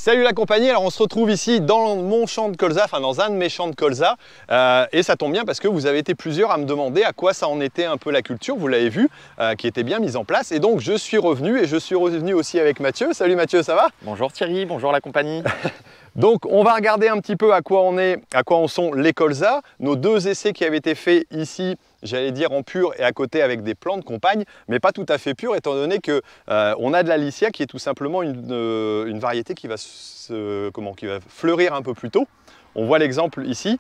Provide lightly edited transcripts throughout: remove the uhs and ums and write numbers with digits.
Salut la compagnie, alors on se retrouve ici dans mon champ de colza, enfin dans un de mes champs de colza et ça tombe bien parce que vous avez été plusieurs à me demander à quoi ça en était un peu la culture, vous l'avez vu, qui était bien mise en place et donc je suis revenu et je suis revenu aussi avec Mathieu. Salut Mathieu, ça va? Bonjour Thierry, bonjour la compagnie. Donc on va regarder un petit peu à quoi en sont les colzas, nos deux essais qui avaient été faits ici, j'allais dire en pur et à côté avec des plants de compagne, mais pas tout à fait pur étant donné que on a de la Lycia qui est tout simplement une variété qui va fleurir un peu plus tôt. On voit l'exemple ici,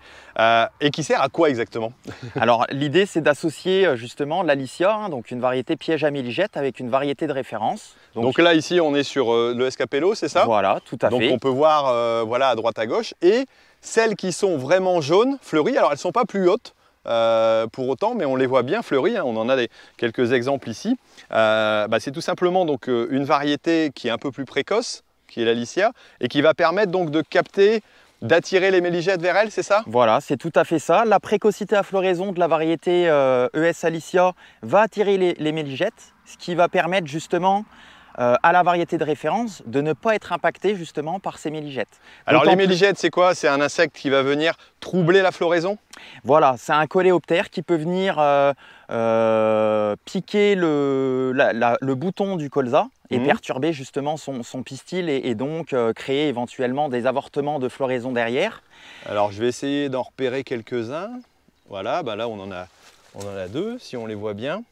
et qui sert à quoi exactement? Alors l'idée c'est d'associer justement la Lycia, donc une variété piège à méligette avec une variété de référence. Donc là ici on est sur le Escapello, c'est ça? Voilà, tout à fait. Donc on peut voir voilà, à droite à gauche, et celles qui sont vraiment jaunes, fleuries, alors elles ne sont pas plus hautes pour autant, mais on les voit bien fleuries, hein, on en a quelques exemples ici. C'est tout simplement donc, une variété qui est un peu plus précoce, qui est la Lycia, et qui va permettre donc de capter, d'attirer les méligettes vers elle, c'est ça? Voilà, c'est tout à fait ça. La précocité à floraison de la variété ES Alicia va attirer les méligettes, ce qui va permettre justement à la variété de référence de ne pas être impactée justement par ces méligettes. Alors les méligettes, c'est quoi? C'est un insecte qui va venir troubler la floraison? Voilà, c'est un coléoptère qui peut venir piquer le bouton du colza et perturber justement son pistil et donc créer éventuellement des avortements de floraison derrière. Alors je vais essayer d'en repérer quelques-uns. Voilà, là on en a deux, si on les voit bien.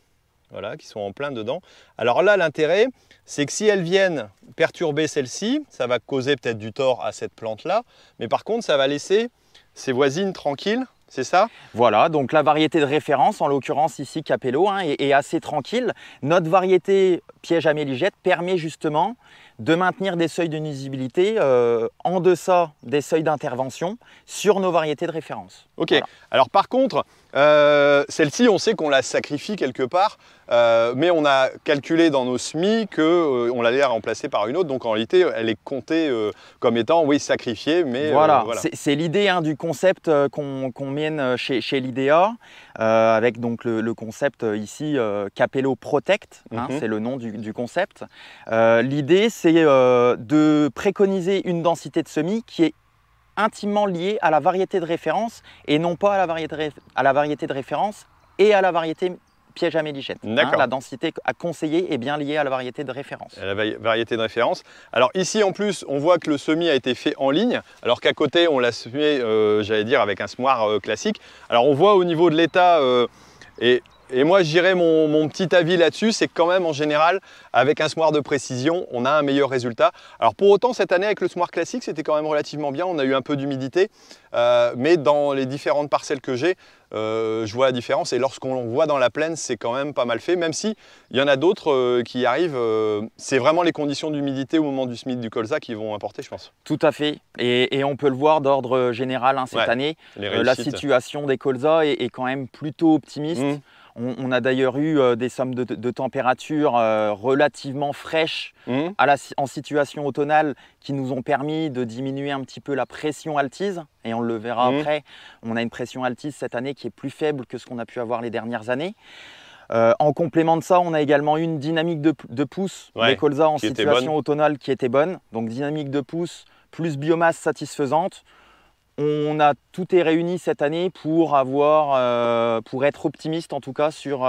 Voilà, qui sont en plein dedans. Alors là, l'intérêt, c'est que si elles viennent perturber celle-ci, ça va causer peut-être du tort à cette plante-là, mais par contre, ça va laisser ses voisines tranquilles, c'est ça? Voilà, donc la variété de référence, en l'occurrence ici Capello, est assez tranquille. Notre variété piège à méligette permet justement de maintenir des seuils de nuisibilité en deçà des seuils d'intervention sur nos variétés de référence. Ok, voilà. Alors par contre, celle-ci, on sait qu'on la sacrifie quelque part, mais on a calculé dans nos semis qu'on l'allait remplacer par une autre, donc en réalité, elle est comptée comme étant, oui, sacrifiée, mais voilà. C'est l'idée du concept qu'on mène chez l'IDEA, avec donc le concept ici Capello Protect, c'est le nom du concept. L'idée, c'est de préconiser une densité de semis qui est intimement liée à la variété de référence et non pas à la variété de référence et à la variété piège à méligette. La densité à conseiller est bien liée à la variété de référence. À la variété de référence. Alors ici en plus, on voit que le semis a été fait en ligne, alors qu'à côté on l'a semé, j'allais dire, avec un semoir classique. Alors on voit au niveau de l'état, et moi je dirais mon petit avis là-dessus, c'est que quand même en général, avec un semoir de précision, on a un meilleur résultat. Alors pour autant, cette année avec le semoir classique, c'était quand même relativement bien, on a eu un peu d'humidité, mais dans les différentes parcelles que j'ai, je vois la différence, et lorsqu'on voit dans la plaine, c'est quand même pas mal fait, même si il y en a d'autres qui y arrivent, c'est vraiment les conditions d'humidité au moment du semis du colza qui vont importer, je pense. Tout à fait, et on peut le voir d'ordre général cette année, la situation des colzas est quand même plutôt optimiste. On a d'ailleurs eu des sommes de température relativement fraîches en situation automnale qui nous ont permis de diminuer un petit peu la pression altise. Et on le verra après, on a une pression altise cette année qui est plus faible que ce qu'on a pu avoir les dernières années. En complément de ça, on a également eu une dynamique de pousse des colzas en situation automnale qui était bonne. Donc dynamique de pousse plus biomasse satisfaisante. Tout est réuni cette année pour être optimiste en tout cas sur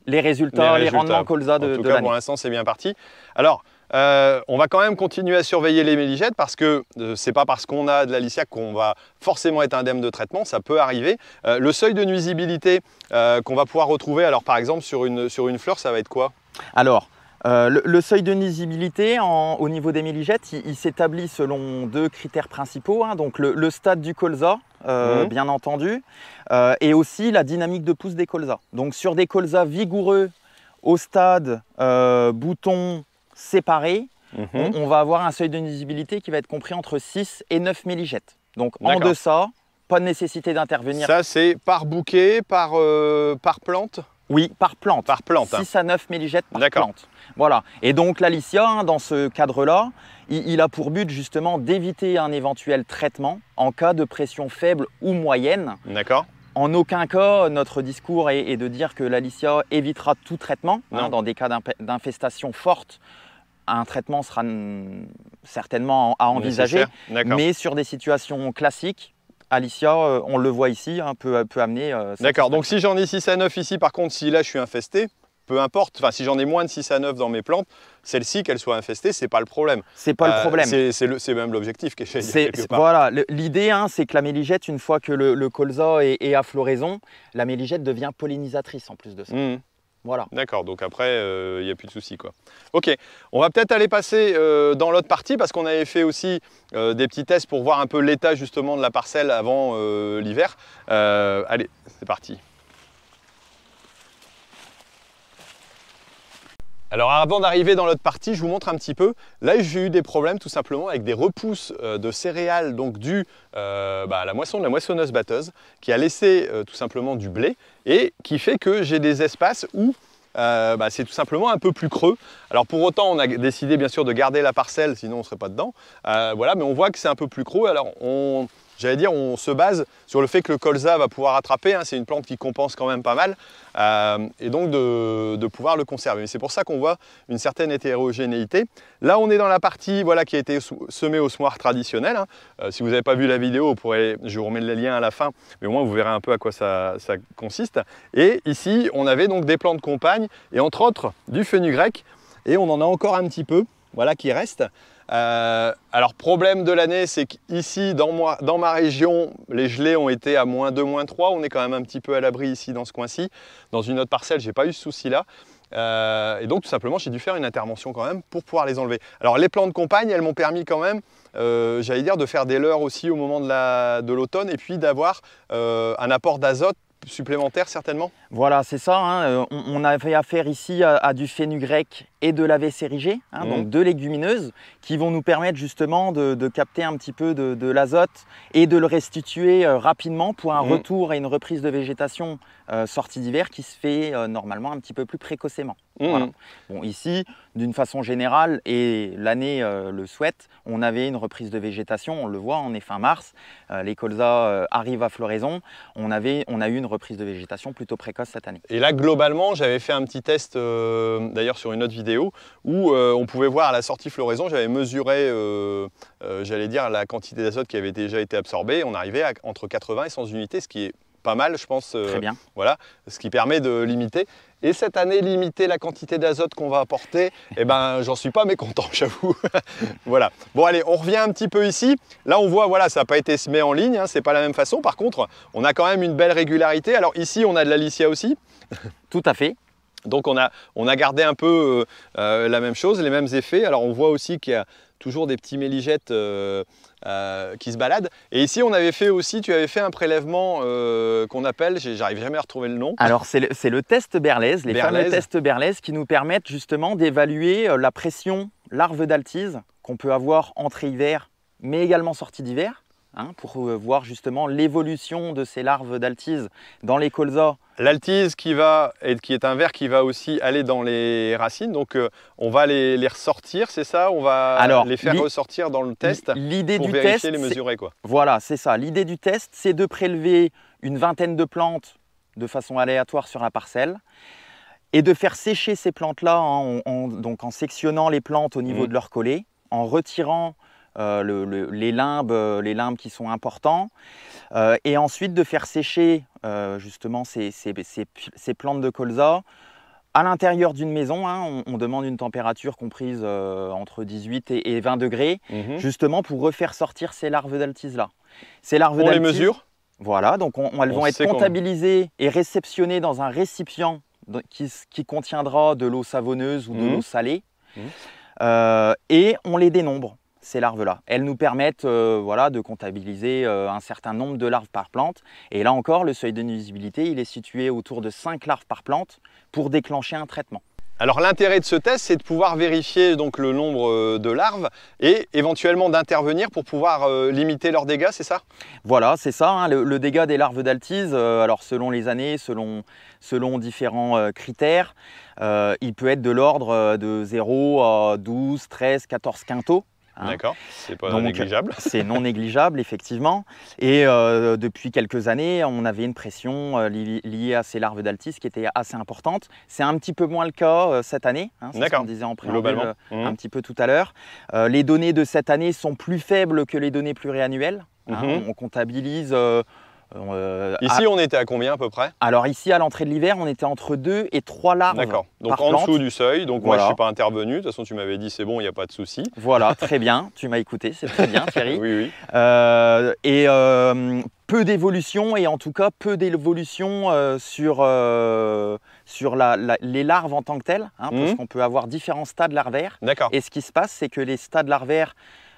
les résultats, les rendements colza de l'année. En tout cas, pour l'instant, c'est bien parti. Alors, on va quand même continuer à surveiller les méligettes parce que c'est pas parce qu'on a de la Lycia qu'on va forcément être indemne de traitement, ça peut arriver. Le seuil de nuisibilité qu'on va pouvoir retrouver, alors par exemple sur une fleur, ça va être quoi? Alors, le seuil de nuisibilité au niveau des méligettes, il s'établit selon deux critères principaux, donc le stade du colza, bien entendu, et aussi la dynamique de pousse des colzas. Donc sur des colzas vigoureux au stade bouton séparé, on va avoir un seuil de nuisibilité qui va être compris entre 6 et 9 méligettes. Donc en deçà, pas de nécessité d'intervenir. Ça c'est par bouquet, par plante? Oui, par plante. Par plante. 6 à 9 méligettes par plante. Voilà. Et donc la Lycia, dans ce cadre-là, il a pour but justement d'éviter un éventuel traitement en cas de pression faible ou moyenne. D'accord. En aucun cas, notre discours est de dire que la Lycia évitera tout traitement dans des cas d'infestation forte. un traitement sera certainement à envisager, mais sur des situations classiques, Alicia, on le voit ici, hein, peut amener… D'accord, donc si j'en ai 6 à 9 ici, par contre, si là je suis infesté, peu importe, enfin si j'en ai moins de 6 à 9 dans mes plantes, celle-ci, qu'elle soit infestée, c'est pas le problème. C'est pas le problème. C'est même l'objectif que j'ai quelque part. Voilà, l'idée, hein, c'est que la méligette, une fois que le colza est à floraison, la méligette devient pollinisatrice en plus de ça. Voilà. D'accord, donc après, il n'y a plus de souci, quoi. Ok, on va peut-être aller passer dans l'autre partie parce qu'on avait fait aussi des petits tests pour voir un peu l'état justement de la parcelle avant l'hiver. Allez, c'est parti. Alors avant d'arriver dans l'autre partie, je vous montre un petit peu. Là, j'ai eu des problèmes tout simplement avec des repousses de céréales donc dues à la moisson de la moissonneuse batteuse qui a laissé tout simplement du blé et qui fait que j'ai des espaces où c'est tout simplement un peu plus creux. Alors pour autant, on a décidé bien sûr de garder la parcelle, sinon on ne serait pas dedans. Voilà, mais on voit que c'est un peu plus creux. Alors j'allais dire, on se base sur le fait que le colza va pouvoir attraper, hein, c'est une plante qui compense quand même pas mal, et donc de pouvoir le conserver. C'est pour ça qu'on voit une certaine hétérogénéité. Là, on est dans la partie voilà, qui a été semée au semoir traditionnel. Hein. Si vous n'avez pas vu la vidéo, je vous remets le lien à la fin, mais au moins vous verrez un peu à quoi ça consiste. Et ici, on avait donc des plantes compagnes, et entre autres du fenugrec, et on en a encore un petit peu, voilà, qui reste. Alors problème de l'année, c'est qu'ici dans ma région, les gelées ont été à -2, -3. On est quand même un petit peu à l'abri ici dans ce coin-ci. Dans une autre parcelle, j'ai pas eu ce souci-là. Et donc tout simplement, j'ai dû faire une intervention quand même pour pouvoir les enlever. Alors les plantes compagnes, elles m'ont permis quand même, j'allais dire, de faire des leurres aussi au moment de l'automne et puis d'avoir un apport d'azote supplémentaire certainement. Voilà, c'est ça. Hein. On avait affaire ici à du fenugrec et de la vessérigée, hein, donc deux légumineuses qui vont nous permettre justement de capter un petit peu de l'azote et de le restituer rapidement pour un retour et une reprise de végétation sortie d'hiver qui se fait normalement un petit peu plus précocement. Voilà. Bon, ici, d'une façon générale, et l'année le souhaite, on avait une reprise de végétation, on le voit, on est fin mars, les colzas arrivent à floraison, on a eu une reprise de végétation plutôt précoce cette année. Et là, globalement, j'avais fait un petit test, d'ailleurs sur une autre vidéo, où on pouvait voir à la sortie floraison, j'avais mesuré, j'allais dire, la quantité d'azote qui avait déjà été absorbée, on arrivait à entre 80 et 100 unités, ce qui est pas mal, je pense. Très bien. Voilà, ce qui permet de limiter. Et cette année, limiter la quantité d'azote qu'on va apporter, eh ben, j'en suis pas mécontent, j'avoue. Voilà. Bon, allez, on revient un petit peu ici. Là, on voit, voilà, ça n'a pas été semé en ligne, hein, c'est pas la même façon. Par contre, on a quand même une belle régularité. Alors ici, on a de l'Alicia aussi. Tout à fait. Donc on a gardé un peu la même chose, les mêmes effets. Alors on voit aussi qu'il y a toujours des petits méligettes qui se baladent. Et ici on avait fait aussi, tu avais fait un prélèvement qu'on appelle, j'arrive jamais à retrouver le nom. Alors c'est le test Berlez, les fameux tests Berlez qui nous permettent justement d'évaluer la pression larve d'altise qu'on peut avoir entrée hiver, mais également sortie d'hiver. Hein, pour voir justement l'évolution de ces larves d'altise dans les colzas. L'altise qui est un ver qui va aussi aller dans les racines, donc on va les ressortir, c'est ça? On va les faire ressortir dans le test pour vérifier, les mesurer, quoi. Voilà, c'est ça. L'idée du test, c'est de prélever une vingtaine de plantes de façon aléatoire sur la parcelle et de faire sécher ces plantes-là donc en sectionnant les plantes au niveau de leur collet, en retirant les limbes qui sont importants et ensuite de faire sécher justement ces plantes de colza à l'intérieur d'une maison. Hein, on demande une température comprise entre 18 et 20 degrés justement pour refaire sortir ces larves d'altise là. Ces larves on les mesure. Voilà, donc elles vont être comptabilisées et réceptionnées dans un récipient qui contiendra de l'eau savonneuse ou de l'eau salée et on les dénombre. Ces larves-là, elles nous permettent voilà, de comptabiliser un certain nombre de larves par plante. Et là encore, le seuil de nuisibilité, il est situé autour de 5 larves par plante pour déclencher un traitement. Alors l'intérêt de ce test, c'est de pouvoir vérifier donc, le nombre de larves et éventuellement d'intervenir pour pouvoir limiter leurs dégâts, c'est ça? Voilà, c'est ça. Hein, le dégât des larves d'altise, alors selon les années, selon différents critères, il peut être de l'ordre de 0 à 12, 13, 14 quintaux. Hein. D'accord, c'est pas négligeable. C'est non négligeable, effectivement. Et depuis quelques années, on avait une pression liée à ces larves d'altis qui était assez importante. C'est un petit peu moins le cas cette année, hein, c'est ce qu'on disait en préambule un petit peu tout à l'heure. Les données de cette année sont plus faibles que les données pluriannuelles. Hein. On comptabilise... ici, on était à combien à peu près? Alors ici, à l'entrée de l'hiver, on était entre 2 et 3 larves. D'accord, donc en dessous du seuil. Donc moi, je ne suis pas intervenu. De toute façon, tu m'avais dit c'est bon, il n'y a pas de souci. Voilà, très bien. Tu m'as écouté, c'est très bien, Thierry. Oui. Peu d'évolution et en tout cas peu d'évolution sur les larves en tant que telles, hein, parce qu'on peut avoir différents stades larvaires. D'accord. Et ce qui se passe, c'est que les stades larvaires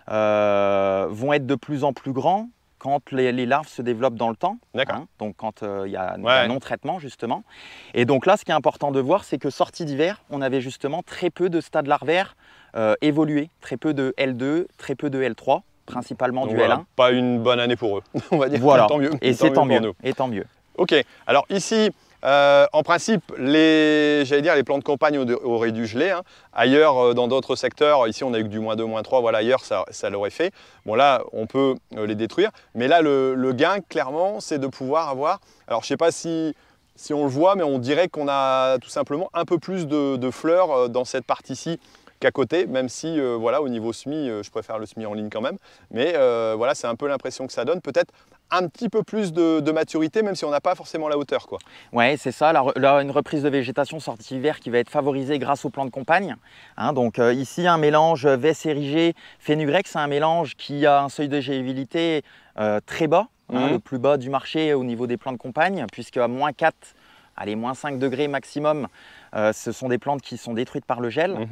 vont être de plus en plus grands quand les larves se développent dans le temps, hein, donc quand il y a un non-traitement justement. Et donc là, ce qui est important de voir, c'est que sortie d'hiver, on avait justement très peu de stades larvaires évolués, très peu de L2, très peu de L3, principalement donc du L1. Pas une bonne année pour eux, on va dire. Voilà, tant mieux. Et c'est tant mieux. Et tant mieux. Ok, alors ici, en principe, les plants de campagne auraient dû geler. Hein. Ailleurs, dans d'autres secteurs, ici on a eu que du -2, -3, voilà, ailleurs ça l'aurait fait. Bon là, on peut les détruire, mais là le gain, clairement, c'est de pouvoir avoir, alors je ne sais pas si on le voit, mais on dirait qu'on a tout simplement un peu plus de fleurs dans cette partie-ci qu'à côté, même si voilà, au niveau semis, je préfère le semis en ligne quand même, mais voilà, c'est un peu l'impression que ça donne, peut-être un petit peu plus de maturité, même si on n'a pas forcément la hauteur, quoi. Ouais, c'est ça, là, une reprise de végétation sortie hiver qui va être favorisée grâce au plan de campagne. Hein, donc ici, un mélange Vess érigé, Fenugrec, c'est un mélange qui a un seuil de gélibilité très bas, hein, le plus bas du marché au niveau des plants de campagne, puisque à -4, allez, -5 degrés maximum, ce sont des plantes qui sont détruites par le gel.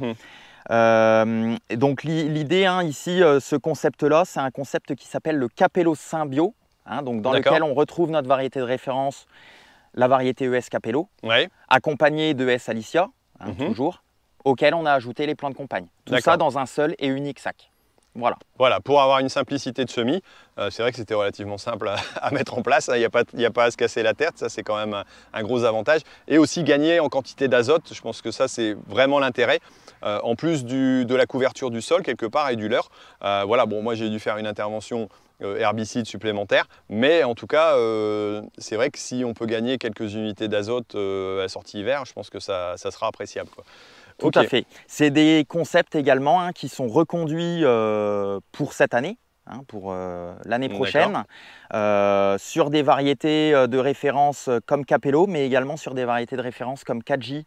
Donc l'idée ici, ce concept-là, c'est un concept qui s'appelle le Capello Symbio, hein, donc dans lequel on retrouve notre variété de référence, la variété ES Capello, accompagnée de S Alicia, hein, toujours, auquel on a ajouté les plants de campagne. Tout ça dans un seul et unique sac. Voilà. Voilà, pour avoir une simplicité de semis, c'est vrai que c'était relativement simple à mettre en place, il n'y a pas à se casser la tête, ça c'est quand même un gros avantage. Et aussi gagner en quantité d'azote, je pense que ça c'est vraiment l'intérêt, en plus de la couverture du sol quelque part et du leurre. Voilà, bon moi j'ai dû faire une intervention herbicide supplémentaire, mais en tout cas c'est vrai que si on peut gagner quelques unités d'azote à sortie hiver, je pense que ça sera appréciable, quoi. Tout à fait. C'est des concepts également qui sont reconduits pour cette année, hein, pour l'année prochaine, sur des variétés de référence comme Capello, mais également sur des variétés de référence comme Kaji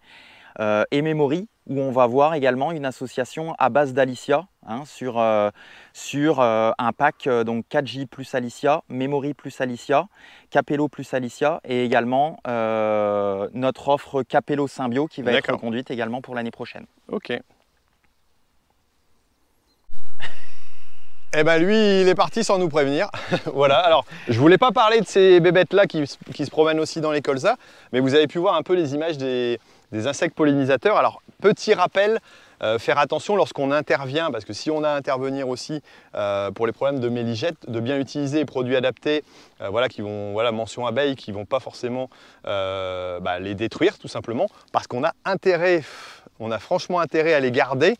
et Memory, où on va voir également une association à base d'Alicia, hein, sur un pack donc Kaji plus Alicia, Memory plus Alicia, Capello plus Alicia, et également notre offre Capello Symbio qui va être reconduite également pour l'année prochaine. Ok. Eh ben lui, il est parti sans nous prévenir. Voilà, alors je voulais pas parler de ces bébêtes-là qui se promènent aussi dans les colzas, mais vous avez pu voir un peu les images des insectes pollinisateurs. Alors, petit rappel, faire attention lorsqu'on intervient, parce que si on a à intervenir aussi pour les problèmes de méligette, de bien utiliser les produits adaptés, voilà, qui vont, voilà, mention abeille, qui ne vont pas forcément les détruire tout simplement, parce qu'on a intérêt, on a franchement intérêt à les garder,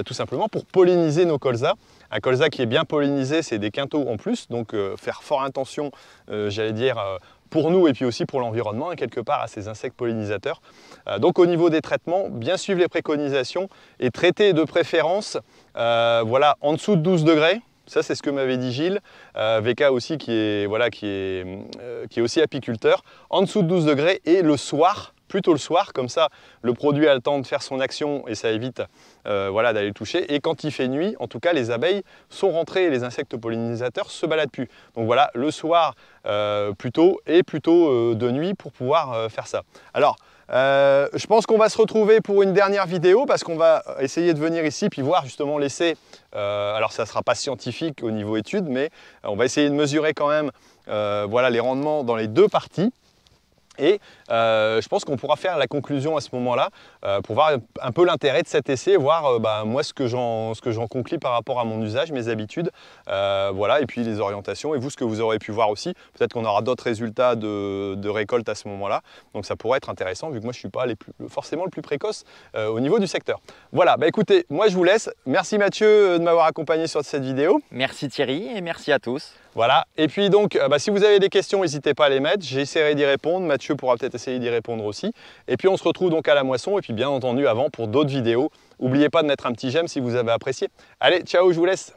tout simplement pour polliniser nos colzas. Un colza qui est bien pollinisé, c'est des quintaux en plus, donc faire fort attention, j'allais dire, pour nous et puis aussi pour l'environnement, quelque part, à ces insectes pollinisateurs. Donc au niveau des traitements, bien suivre les préconisations et traiter de préférence voilà, en dessous de 12 degrés. Ça, c'est ce que m'avait dit Gilles, VK aussi, qui est aussi apiculteur. En dessous de 12 degrés et le soir, plutôt le soir, comme ça le produit a le temps de faire son action et ça évite voilà, d'aller le toucher. Et quand il fait nuit, en tout cas, les abeilles sont rentrées et les insectes pollinisateurs se baladent plus. Donc voilà, le soir plutôt et plutôt de nuit pour pouvoir faire ça. Alors, je pense qu'on va se retrouver pour une dernière vidéo parce qu'on va essayer de venir ici puis voir justement l'essai. Alors ça ne sera pas scientifique au niveau études, mais on va essayer de mesurer quand même voilà, les rendements dans les deux parties. Et je pense qu'on pourra faire la conclusion à ce moment-là pour voir un peu l'intérêt de cet essai, voir moi ce que j'en conclus par rapport à mon usage, mes habitudes, voilà, et puis les orientations, et vous ce que vous aurez pu voir aussi. Peut-être qu'on aura d'autres résultats de récolte à ce moment-là, donc ça pourrait être intéressant vu que moi je ne suis pas forcément le plus précoce au niveau du secteur. Voilà, écoutez, moi je vous laisse. Merci Mathieu de m'avoir accompagné sur cette vidéo. Merci Thierry et merci à tous. Voilà, et puis donc, si vous avez des questions, n'hésitez pas à les mettre, j'essaierai d'y répondre, Mathieu pourra peut-être essayer d'y répondre aussi. Et puis on se retrouve donc à la moisson, et puis bien entendu avant pour d'autres vidéos. N'oubliez pas de mettre un petit j'aime si vous avez apprécié. Allez, ciao, je vous laisse.